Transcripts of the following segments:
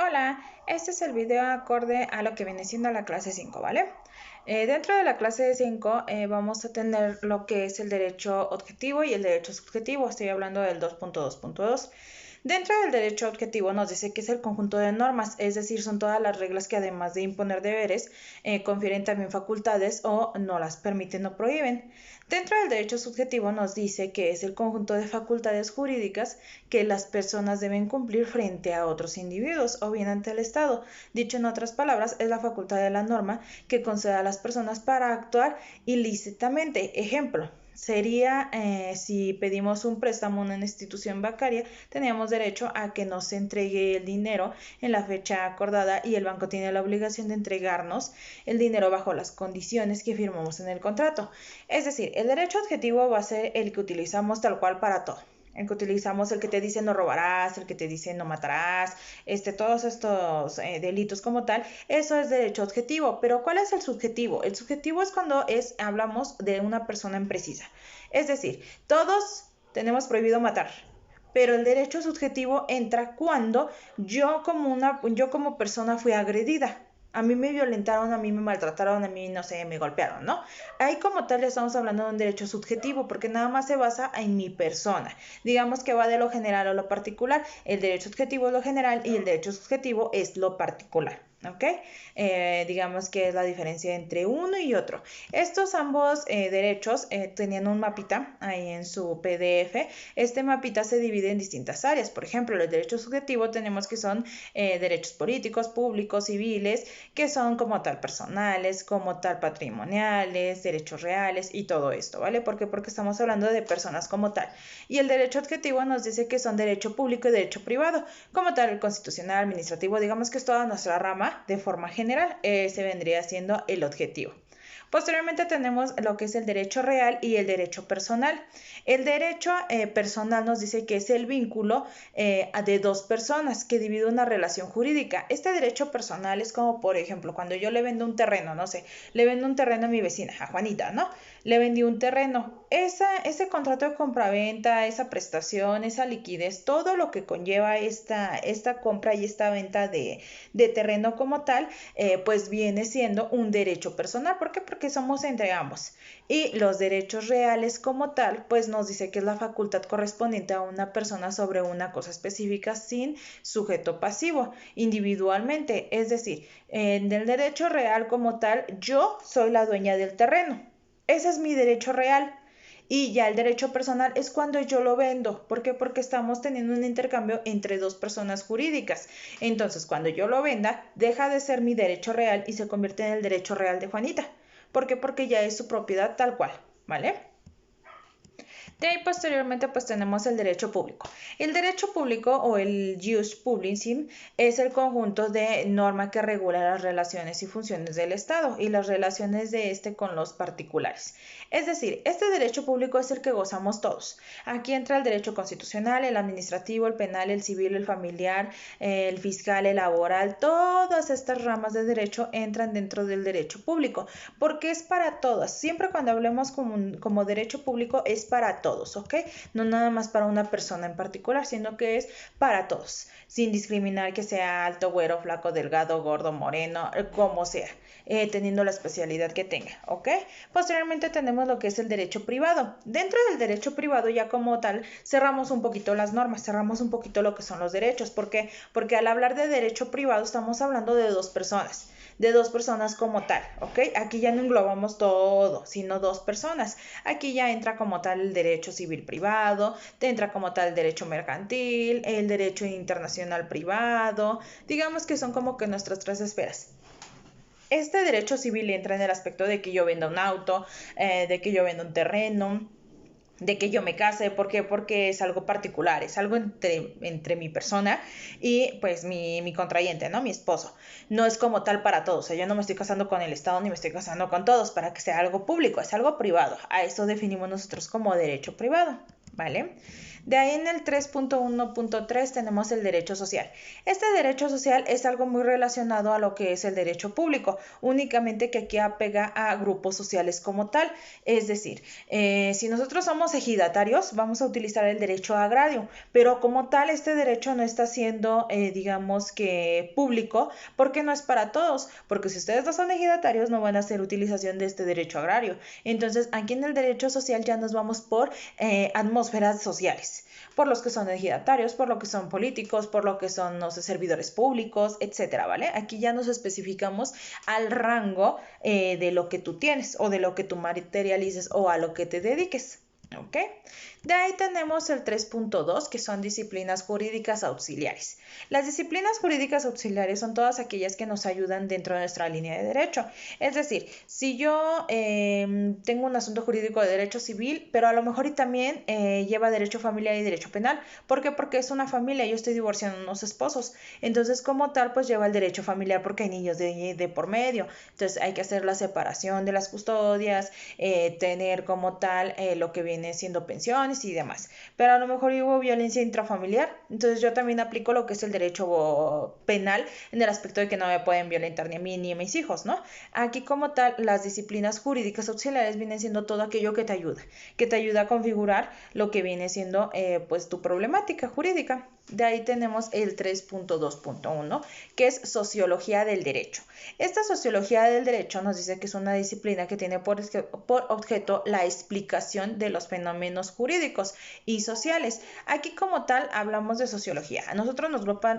Hola, este es el video acorde a lo que viene siendo la clase 5, ¿vale? Dentro de la clase 5 vamos a tener lo que es el derecho objetivo y el derecho subjetivo. Estoy hablando del 2.2.2. Dentro del derecho objetivo nos dice que es el conjunto de normas, es decir, son todas las reglas que además de imponer deberes, confieren también facultades o no las permiten o prohíben. Dentro del derecho subjetivo nos dice que es el conjunto de facultades jurídicas que las personas deben cumplir frente a otros individuos o bien ante el Estado. Dicho en otras palabras, es la facultad de la norma que concede a las personas para actuar ilícitamente. Ejemplo, sería si pedimos un préstamo a una institución bancaria, teníamos derecho a que nos entregue el dinero en la fecha acordada y el banco tiene la obligación de entregarnos el dinero bajo las condiciones que firmamos en el contrato. Es decir, el derecho objetivo va a ser el que utilizamos tal cual para todo. El que utilizamos, el que te dice no robarás, el que te dice no matarás, todos estos delitos como tal, eso es derecho objetivo. Pero ¿cuál es el subjetivo? El subjetivo es cuando hablamos de una persona imprecisa. Es decir, todos tenemos prohibido matar, pero el derecho subjetivo entra cuando yo como persona fui agredida. A mí me violentaron, a mí me maltrataron, a mí, no sé, me golpearon, ¿no? Ahí como tal ya estamos hablando de un derecho subjetivo porque nada más se basa en mi persona. Digamos que va de lo general a lo particular. El derecho subjetivo es lo general y el derecho subjetivo es lo particular. ¿Ok? Digamos que es la diferencia entre uno y otro. Estos ambos derechos tenían un mapita ahí en su PDF. Este mapita se divide en distintas áreas. Por ejemplo, el derecho subjetivo tenemos que son derechos políticos, públicos, civiles, que son como tal personales, como tal patrimoniales, derechos reales y todo esto, ¿vale? ¿Por qué? Porque estamos hablando de personas como tal. Y el derecho objetivo nos dice que son derecho público y derecho privado, como tal el constitucional, administrativo, digamos que es toda nuestra rama de forma general, se vendría siendo el objetivo. Posteriormente tenemos lo que es el derecho real y el derecho personal. El derecho personal nos dice que es el vínculo de dos personas que divide una relación jurídica. Este derecho personal es como, por ejemplo, cuando yo le vendo un terreno, no sé, le vendo un terreno a mi vecina, a Juanita, ¿no? Le vendí un terreno. Ese contrato de compraventa, esa prestación, esa liquidez, todo lo que conlleva esta compra y esta venta de terreno como tal, pues viene siendo un derecho personal. ¿Por qué? Porque somos entre ambos. Y los derechos reales como tal, pues nos dice que es la facultad correspondiente a una persona sobre una cosa específica sin sujeto pasivo, individualmente. Es decir, en el derecho real como tal, yo soy la dueña del terreno. Ese es mi derecho real. Y ya el derecho personal es cuando yo lo vendo. ¿Por qué? Porque estamos teniendo un intercambio entre dos personas jurídicas. Entonces, cuando yo lo venda, deja de ser mi derecho real y se convierte en el derecho real de Juanita. ¿Por qué? Porque ya es su propiedad tal cual, ¿vale? De ahí posteriormente pues tenemos el derecho público. El derecho público o el jus publicum es el conjunto de norma que regula las relaciones y funciones del Estado y las relaciones de este con los particulares. Es decir, este derecho público es el que gozamos todos. Aquí entra el derecho constitucional, el administrativo, el penal, el civil, el familiar, el fiscal, el laboral. Todas estas ramas de derecho entran dentro del derecho público porque es para todas. Siempre cuando hablemos como derecho público es para todos, ¿ok? No nada más para una persona en particular, sino que es para todos, sin discriminar que sea alto, güero, flaco, delgado, gordo, moreno, como sea, teniendo la especialidad que tenga, ¿ok? Posteriormente tenemos lo que es el derecho privado. Dentro del derecho privado ya como tal cerramos un poquito las normas, cerramos un poquito lo que son los derechos. ¿Por qué? Porque al hablar de derecho privado estamos hablando de dos personas como tal, ¿ok? Aquí ya no englobamos todo, sino dos personas. Aquí ya entra como tal el derecho civil privado, te entra como tal el derecho mercantil, el derecho internacional privado, digamos que son como que nuestras tres esferas. Este derecho civil entra en el aspecto de que yo venda un auto, de que yo venda un terreno, de que yo me case. ¿Por qué? Porque es algo particular, es algo entre mi persona y pues mi contrayente, ¿no? Mi esposo. No es como tal para todos, o sea, yo no me estoy casando con el Estado ni me estoy casando con todos para que sea algo público, es algo privado. A eso definimos nosotros como derecho privado, ¿vale? De ahí en el 3.1.3 tenemos el derecho social. Este derecho social es algo muy relacionado a lo que es el derecho público, únicamente que aquí apega a grupos sociales como tal. Es decir, si nosotros somos ejidatarios, vamos a utilizar el derecho agrario, pero como tal este derecho no está siendo, digamos que público, porque no es para todos, porque si ustedes no son ejidatarios no van a hacer utilización de este derecho agrario. Entonces aquí en el derecho social ya nos vamos por atmósferas sociales, por los que son ejidatarios, por lo que son políticos, por lo que son, no sé, servidores públicos, etcétera, ¿vale? Aquí ya nos especificamos al rango de lo que tú tienes o de lo que tú materialices o a lo que te dediques. ¿Ok? De ahí tenemos el 3.2, que son disciplinas jurídicas auxiliares. Las disciplinas jurídicas auxiliares son todas aquellas que nos ayudan dentro de nuestra línea de derecho. Es decir, si yo tengo un asunto jurídico de derecho civil, pero a lo mejor y también lleva derecho familiar y derecho penal. ¿Por qué? Porque es una familia, yo estoy divorciando a unos esposos. Entonces, como tal, pues lleva el derecho familiar porque hay niños de por medio. Entonces, hay que hacer la separación de las custodias, tener como tal lo que viene siendo pensiones y demás. Pero a lo mejor hubo violencia intrafamiliar, entonces yo también aplico lo que es el derecho penal en el aspecto de que no me pueden violentar ni a mí ni a mis hijos, ¿no? Aquí como tal, las disciplinas jurídicas auxiliares vienen siendo todo aquello que te ayuda a configurar lo que viene siendo pues tu problemática jurídica. De ahí tenemos el 3.2.1, que es sociología del derecho. Esta sociología del derecho nos dice que es una disciplina que tiene por objeto la explicación de los fenómenos jurídicos y sociales. Aquí como tal hablamos de sociología. A nosotros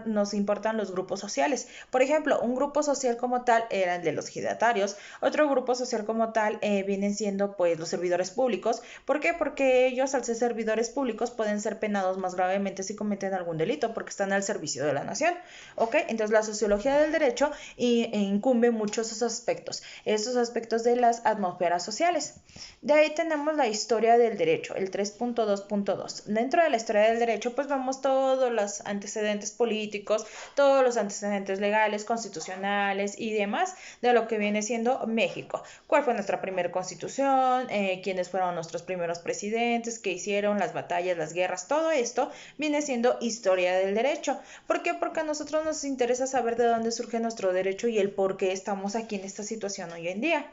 nos importan los grupos sociales. Por ejemplo, un grupo social como tal era el de los ejidatarios. Otro grupo social como tal vienen siendo pues los servidores públicos. ¿Por qué? Porque ellos al ser servidores públicos pueden ser penados más gravemente si cometen algún delito porque están al servicio de la nación. ¿Ok? Entonces la sociología del derecho incumbe muchos esos aspectos de las atmósferas sociales. De ahí tenemos la historia del derecho, el 3.2.2. Dentro de la historia del derecho pues vemos todos los antecedentes políticos, todos los antecedentes legales, constitucionales y demás de lo que viene siendo México. ¿Cuál fue nuestra primera constitución? ¿Quiénes fueron nuestros primeros presidentes? ¿Qué hicieron? Las batallas, las guerras, todo esto viene siendo historia del derecho. ¿Por qué? Porque a nosotros nos interesa saber de dónde surge nuestro derecho y el por qué estamos aquí en esta situación hoy en día.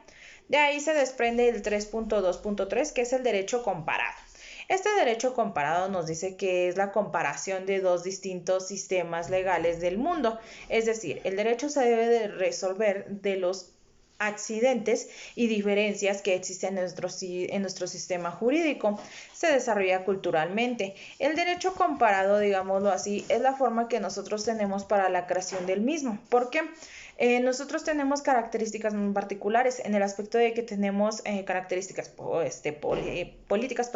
De ahí se desprende el 3.2.3, que es el derecho comparado. Este derecho comparado nos dice que es la comparación de dos distintos sistemas legales del mundo. Es decir, el derecho se debe de resolver de los accidentes y diferencias que existen en nuestro sistema jurídico. Se desarrolla culturalmente. El derecho comparado, digámoslo así, es la forma que nosotros tenemos para la creación del mismo. ¿Por qué? Nosotros tenemos características muy particulares en el aspecto de que tenemos características políticas,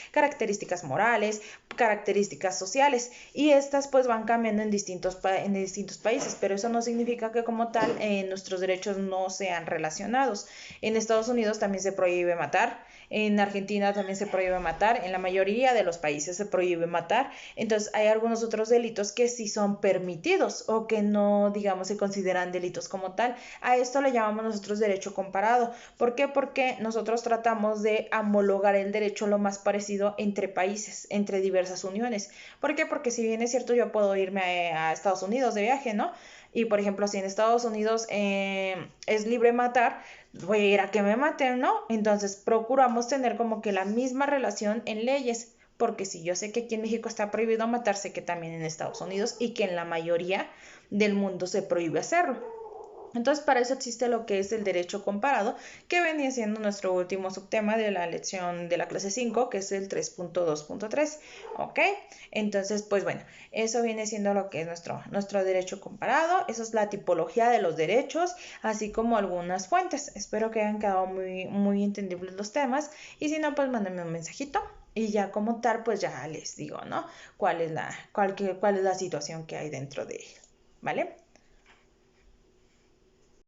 características morales, características sociales y estas pues van cambiando en distintos países, pero eso no significa que como tal nuestros derechos no sean relacionados. En Estados Unidos también se prohíbe matar, en Argentina también se prohíbe matar, en la mayoría de los países se prohíbe matar, entonces hay algunos otros delitos que sí son permitidos o que no, digamos, se consideran delitos como tal. A esto le llamamos nosotros derecho comparado. ¿Por qué? Porque nosotros tratamos de homologar el derecho lo más parecido entre países, entre diversas uniones. ¿Por qué? Porque si bien es cierto yo puedo irme a Estados Unidos de viaje, ¿no? Y por ejemplo, si en Estados Unidos es libre matar, voy a ir a que me maten, ¿no? Entonces procuramos tener como que la misma relación en leyes, porque si yo sé que aquí en México está prohibido matar, sé que también en Estados Unidos y que en la mayoría del mundo se prohíbe hacerlo. Entonces, para eso existe lo que es el derecho comparado, que venía siendo nuestro último subtema de la lección de la clase 5, que es el 3.2.3, ¿ok? Entonces, pues bueno, eso viene siendo lo que es nuestro derecho comparado. Esa es la tipología de los derechos, así como algunas fuentes. Espero que hayan quedado muy, muy entendibles los temas, y si no, pues mándenme un mensajito. Y ya como tal, pues ya les digo, ¿no? ¿Cuál es la situación que hay dentro de él? ¿Vale?